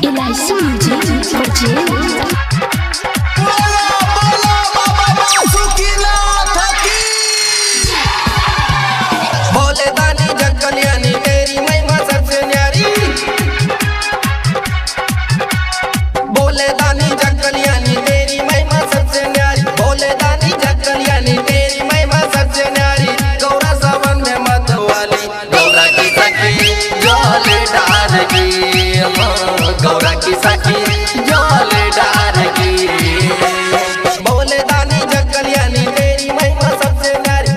LIC music purchase Gaura की सखी जोल डार की बोले दानी जग कल्याणी तेरी महिमा सबसे न्यारी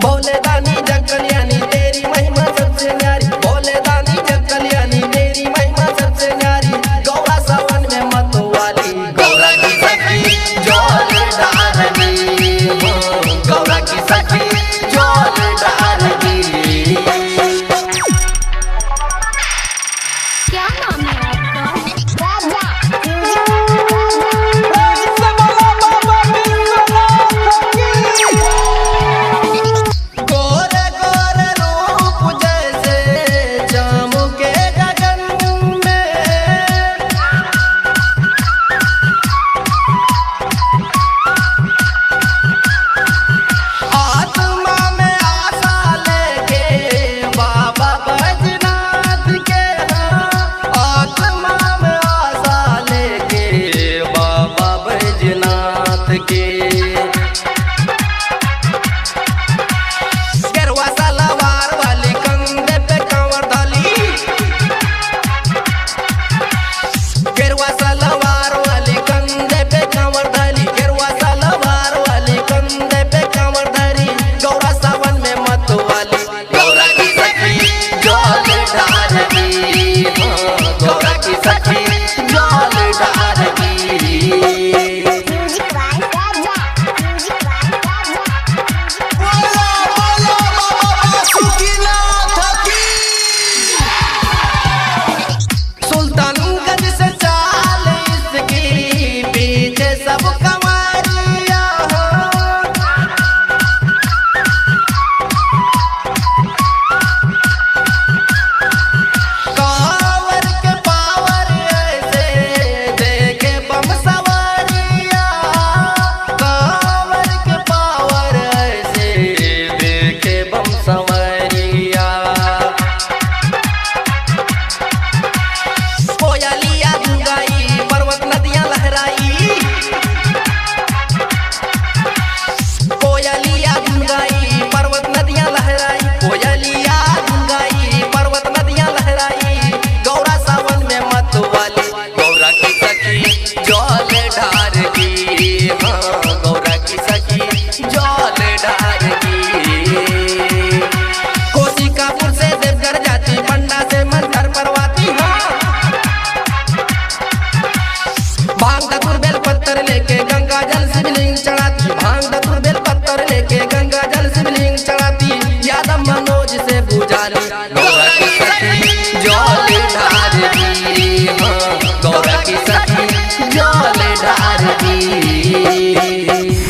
बोले दानी जग कल्याणी तेरी महिमा सबसे न्यारी बोले दानी जग कल्याणी तेरी महिमा सबसे न्यारी गौरा सावन में मत वाली गौरा की सखी जोल डार की गौरा की सखी जोल डार की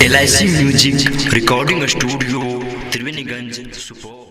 LIC music recording studio Triveniganj Supaul.